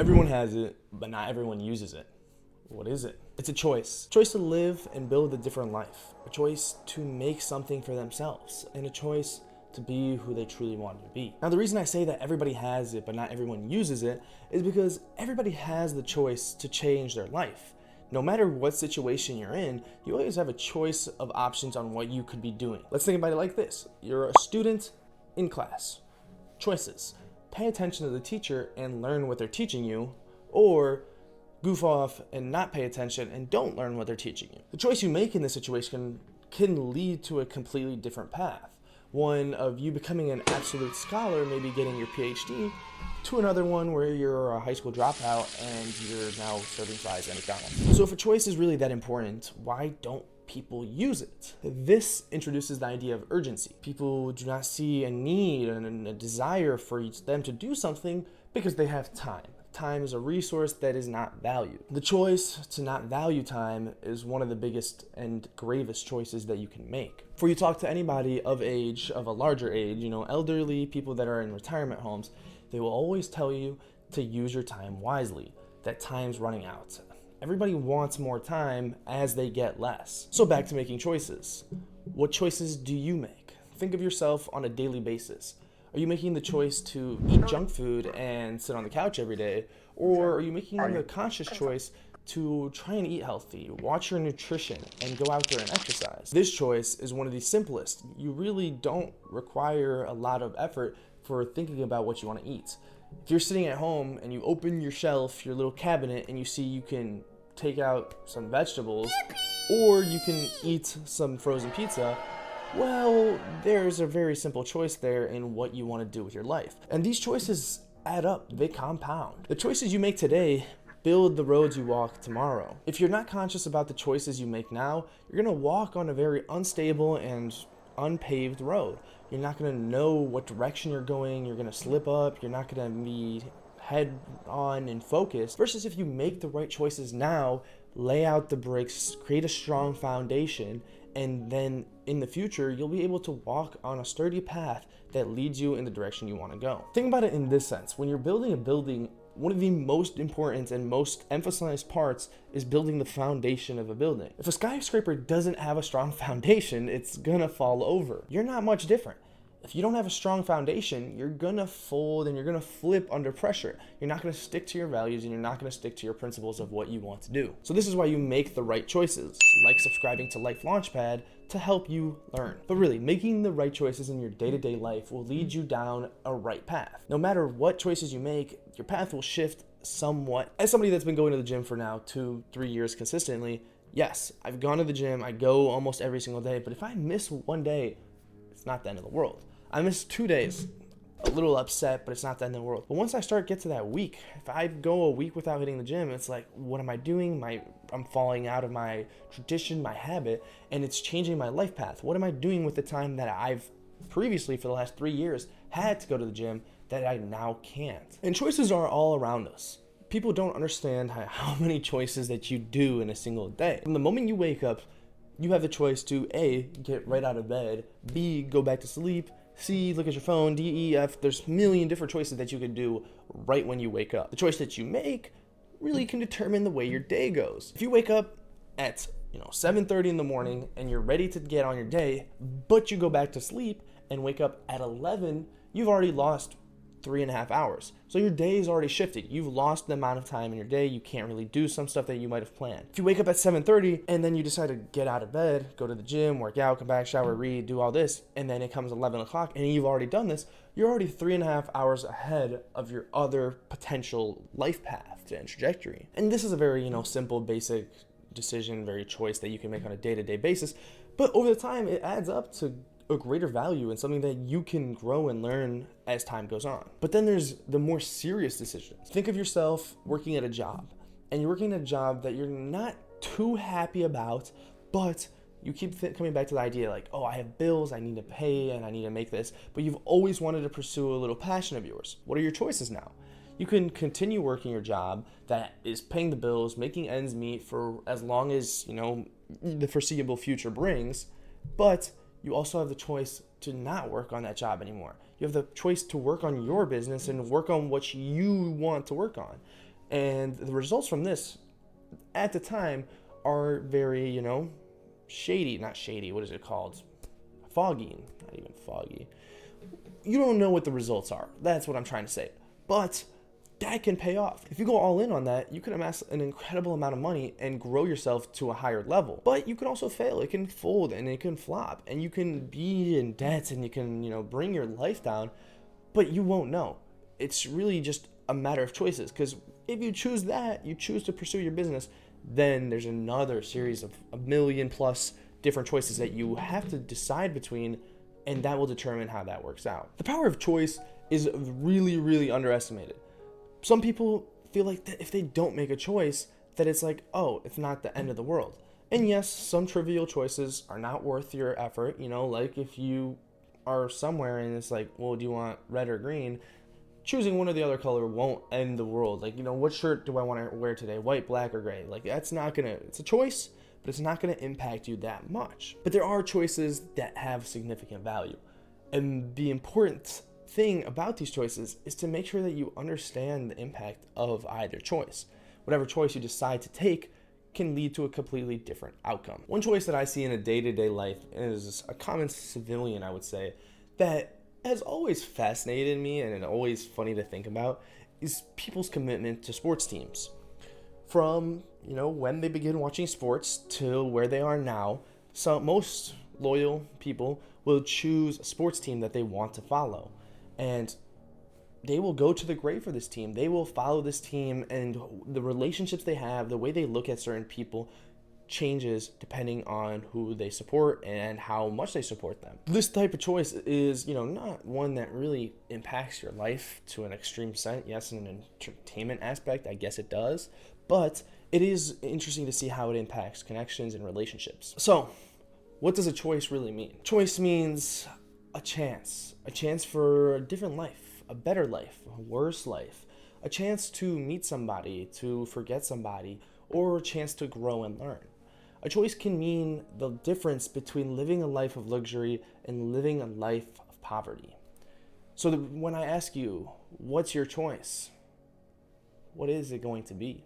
Everyone has it, but not everyone uses it. What is it? It's a choice. A choice to live and build a different life. A choice to make something for themselves. And a choice to be who they truly want to be. Now, the reason I say that everybody has it, but not everyone uses it, is because everybody has the choice to change their life. No matter what situation you're in, you always have a choice of options on what you could be doing. Let's think about it like this. You're a student in class. Choices. Pay attention to the teacher and learn what they're teaching you, or goof off and not pay attention and don't learn what they're teaching you. The choice you make in this situation can lead to a completely different path. One of you becoming an absolute scholar, maybe getting your PhD, to another one where you're a high school dropout and you're now serving fries at McDonald's. So if a choice is really that important, why don't people use it? This introduces the idea of urgency. People do not see a need and a desire for them to do something because they have time. Time is a resource that is not valued. The choice to not value time is one of the biggest and gravest choices that you can make. Before you talk to anybody of age, of a larger age, elderly, people that are in retirement homes, they will always tell you to use your time wisely, that time's running out. Everybody wants more time as they get less. So back to making choices. What choices do you make? Think of yourself on a daily basis. Are you making the choice to eat junk food and sit on the couch every day? Or are you making the conscious choice to try and eat healthy, watch your nutrition, and go out there and exercise? This choice is one of the simplest. You really don't require a lot of effort for thinking about what you want to eat. If you're sitting at home and you open your shelf, your little cabinet, and you see you can take out some vegetables, or you can eat some frozen pizza, well, there's a very simple choice there in what you want to do with your life. And these choices add up, they compound. The choices you make today build the roads you walk tomorrow. If you're not conscious about the choices you make now, you're gonna walk on a very unstable and unpaved road. You're not gonna know what direction you're going, you're gonna slip up, you're not gonna be head on and focused. Versus if you make the right choices now, lay out the bricks, create a strong foundation, and then in the future, you'll be able to walk on a sturdy path that leads you in the direction you want to go. Think about it in this sense. When you're building a building, one of the most important and most emphasized parts is building the foundation of a building. If a skyscraper doesn't have a strong foundation, it's gonna fall over. You're not much different. If you don't have a strong foundation, you're gonna fold and you're gonna flip under pressure. You're not gonna stick to your values and you're not gonna stick to your principles of what you want to do. So this is why you make the right choices, like subscribing to Life Launchpad to help you learn. But really, making the right choices in your day-to-day life will lead you down a right path. No matter what choices you make, your path will shift somewhat. As somebody that's been going to the gym for now 2-3 years consistently, yes, I've gone to the gym, I go almost every single day, but if I miss one day, it's not the end of the world. I missed 2 days, a little upset, but it's not the end of the world. But once I get to that week, if I go a week without hitting the gym, it's like, what am I doing? I'm falling out of my tradition, my habit, and it's changing my life path. What am I doing with the time that I've previously, for the last 3 years, had to go to the gym that I now can't? And choices are all around us. People don't understand how many choices that you do in a single day. From the moment you wake up, you have the choice to A, get right out of bed, B, go back to sleep, C, look at your phone, D, E, F. There's a million different choices that you can do right when you wake up. The choice that you make really can determine the way your day goes. If you wake up at 7:30 in the morning and you're ready to get on your day, but you go back to sleep and wake up at 11, you've already lost 3.5 hours. So your day is already shifted. You've lost the amount of time in your day. You can't really do some stuff that you might have planned. If you wake up at 7:30 and then you decide to get out of bed, go to the gym, work out, come back, shower, read, do all this, and then it comes 11 o'clock and you've already done this, you're already 3.5 hours ahead of your other potential life path and trajectory. And this is a very, simple, basic decision, very choice that you can make on a day-to-day basis. But over the time, it adds up to a greater value and something that you can grow and learn as time goes on. But then there's the more serious decisions. Think of yourself working at a job, and you're working at a job that you're not too happy about, but you keep coming back to the idea like, oh, I have bills, I need to pay, and I need to make this, but you've always wanted to pursue a little passion of yours. What are your choices now? You can continue working your job that is paying the bills, making ends meet for as long as, the foreseeable future brings, but you also have the choice to not work on that job anymore. You have the choice to work on your business and work on what you want to work on. And the results from this at the time are very, shady, not shady, what is it called? Foggy, not even foggy. You don't know what the results are. That's what I'm trying to say. But that can pay off. If you go all in on that, you can amass an incredible amount of money and grow yourself to a higher level. But you can also fail. It can fold and it can flop, and you can be in debt and you can, bring your life down, but you won't know. It's really just a matter of choices, because if you choose that, you choose to pursue your business, then there's another series of a million plus different choices that you have to decide between, and that will determine how that works out. The power of choice is really, really underestimated. Some people feel like that if they don't make a choice, that it's like, oh, it's not the end of the world. And yes, some trivial choices are not worth your effort, like if you are somewhere and it's like, well, do you want red or green? Choosing one or the other color won't end the world. Like, what shirt do I want to wear today? White, black, or gray? Like, it's a choice, but it's not going to impact you that much. But there are choices that have significant value. And the important thing about these choices is to make sure that you understand the impact of either choice. Whatever choice you decide to take can lead to a completely different outcome. One choice that I see in a day-to-day life is a common civilian, I would say, that has always fascinated me and always funny to think about is people's commitment to sports teams. From, when they begin watching sports till where they are now, most loyal people will choose a sports team that they want to follow. And they will go to the grave for this team. They will follow this team, and the relationships they have, the way they look at certain people changes depending on who they support and how much they support them. This type of choice is, not one that really impacts your life to an extreme extent. Yes, in an entertainment aspect, I guess it does, but it is interesting to see how it impacts connections and relationships. So, what does a choice really mean? Choice means a chance for a different life, a better life, a worse life, a chance to meet somebody, to forget somebody, or a chance to grow and learn. A choice can mean the difference between living a life of luxury and living a life of poverty. So when I ask you, what's your choice? What is it going to be?